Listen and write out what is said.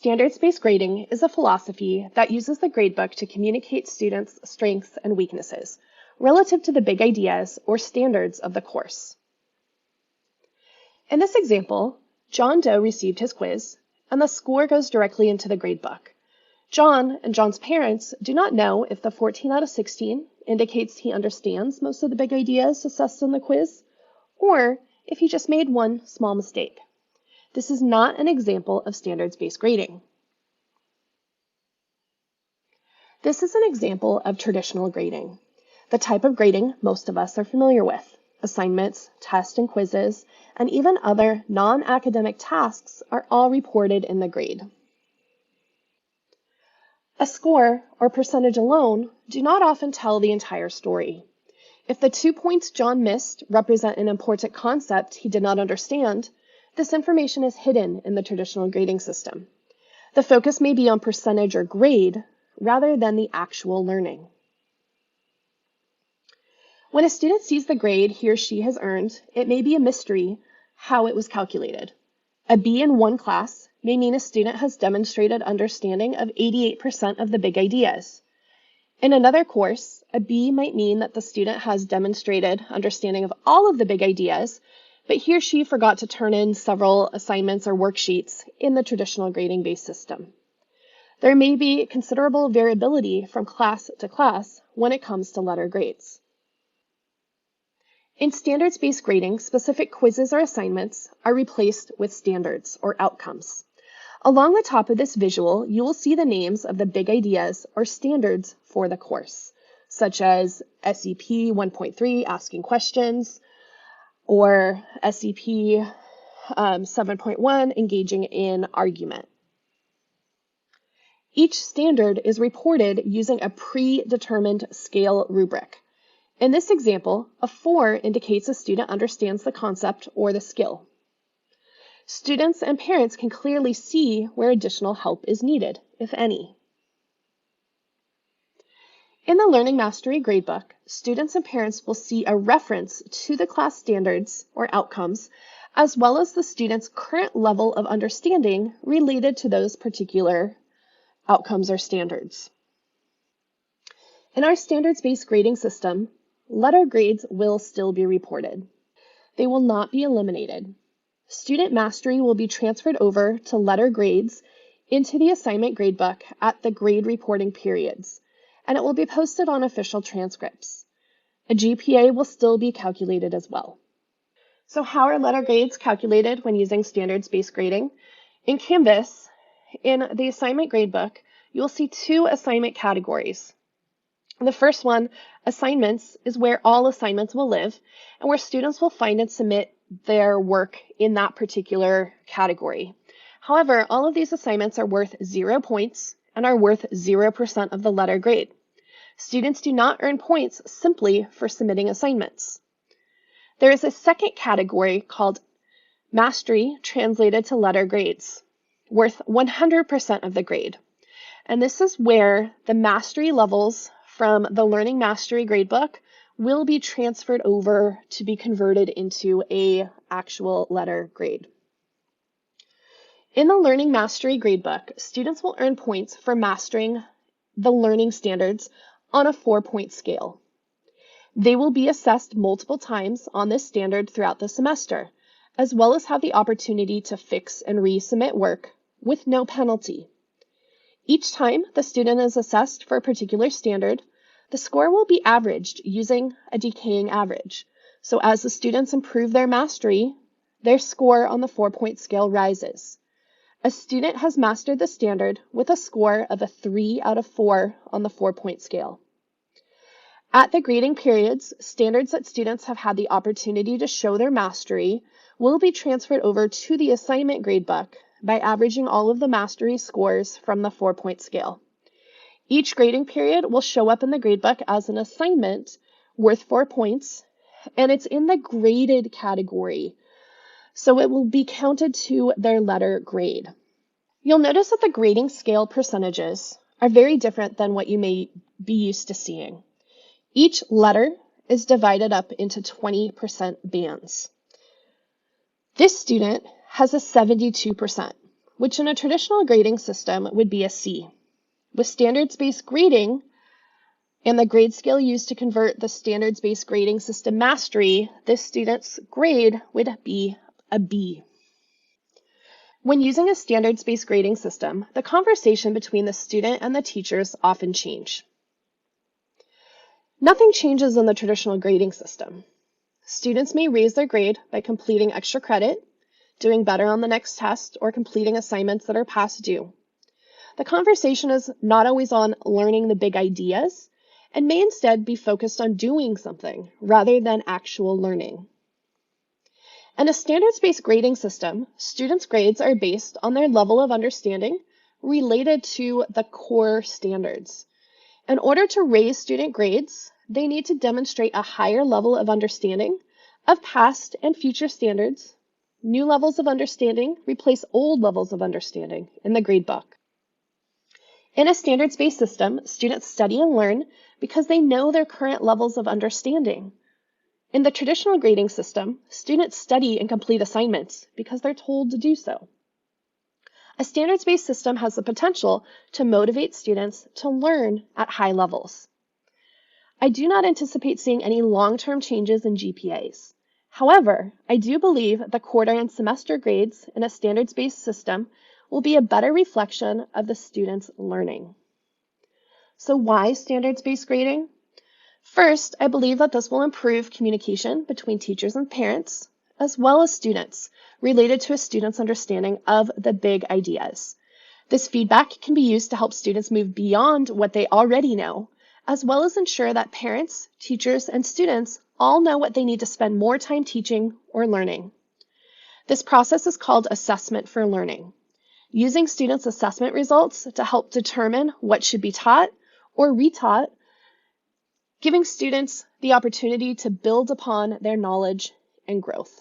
Standards-based grading is a philosophy that uses the gradebook to communicate students' strengths and weaknesses relative to the big ideas or standards of the course. In this example, John Doe received his quiz, and the score goes directly into the gradebook. John and John's parents do not know if the 14 out of 16 indicates he understands most of the big ideas assessed in the quiz, or if he just made one small mistake. This is not an example of standards-based grading. This is an example of traditional grading, the type of grading most of us are familiar with. Assignments, tests and quizzes, and even other non-academic tasks are all reported in the grade. A score or percentage alone do not often tell the entire story. If the 2 points John missed represent an important concept he did not understand, this information is hidden in the traditional grading system. The focus may be on percentage or grade rather than the actual learning. When a student sees the grade he or she has earned, it may be a mystery how it was calculated. A B in one class may mean a student has demonstrated understanding of 88% of the big ideas. In another course, a B might mean that the student has demonstrated understanding of all of the big ideas, but he or she forgot to turn in several assignments or worksheets in the traditional grading-based system. There may be considerable variability from class to class when it comes to letter grades. In standards-based grading, specific quizzes or assignments are replaced with standards or outcomes. Along the top of this visual, you will see the names of the big ideas or standards for the course, such as SEP 1.3, asking questions, or SEP 7.1, engaging in argument. Each standard is reported using a predetermined scale rubric. In this example, a 4 indicates a student understands the concept or the skill. Students and parents can clearly see where additional help is needed, if any. In the Learning Mastery Gradebook, students and parents will see a reference to the class standards or outcomes, as well as the student's current level of understanding related to those particular outcomes or standards. In our standards-based grading system, letter grades will still be reported. They will not be eliminated. Student mastery will be transferred over to letter grades into the assignment gradebook at the grade reporting periods, and it will be posted on official transcripts. A GPA will still be calculated as well. So how are letter grades calculated when using standards-based grading? In Canvas, in the assignment gradebook, you will see 2 assignment categories. The first one, assignments, is where all assignments will live and where students will find and submit their work in that particular category. However, all of these assignments are worth 0 points and are worth 0% of the letter grade. Students do not earn points simply for submitting assignments. There is a second category called mastery translated to letter grades, worth 100% of the grade. And this is where the mastery levels from the Learning Mastery Gradebook will be transferred over to be converted into an actual letter grade. In the Learning Mastery Gradebook, students will earn points for mastering the learning standards on a 4-point scale. They will be assessed multiple times on this standard throughout the semester, as well as have the opportunity to fix and resubmit work with no penalty. Each time the student is assessed for a particular standard, the score will be averaged using a decaying average. So as the students improve their mastery, their score on the 4-point scale rises. A student has mastered the standard with a score of a 3 out of 4 on the 4-point scale. At the grading periods, standards that students have had the opportunity to show their mastery will be transferred over to the assignment gradebook by averaging all of the mastery scores from the 4-point scale. Each grading period will show up in the gradebook as an assignment worth 4 points, and it's in the graded category, so it will be counted to their letter grade. You'll notice that the grading scale percentages are very different than what you may be used to seeing. Each letter is divided up into 20% bands. This student has a 72%, which in a traditional grading system would be a C. With standards-based grading and the grade scale used to convert the standards-based grading system mastery, this student's grade would be a B. When using a standards-based grading system, the conversation between the student and the teachers often change. Nothing changes in the traditional grading system. Students may raise their grade by completing extra credit, doing better on the next test, or completing assignments that are past due. The conversation is not always on learning the big ideas and may instead be focused on doing something rather than actual learning. In a standards-based grading system, students' grades are based on their level of understanding related to the core standards. In order to raise student grades, they need to demonstrate a higher level of understanding of past and future standards. New levels of understanding replace old levels of understanding in the gradebook. In a standards-based system, students study and learn because they know their current levels of understanding. In the traditional grading system, students study and complete assignments because they're told to do so. A standards-based system has the potential to motivate students to learn at high levels. I do not anticipate seeing any long-term changes in GPAs. However, I do believe the quarter and semester grades in a standards-based system will be a better reflection of the students' learning. So why standards-based grading? First, I believe that this will improve communication between teachers and parents, as well as students, related to a student's understanding of the big ideas. This feedback can be used to help students move beyond what they already know, as well as ensure that parents, teachers, and students all know what they need to spend more time teaching or learning. This process is called assessment for learning, using students' assessment results to help determine what should be taught or retaught, giving students the opportunity to build upon their knowledge and growth.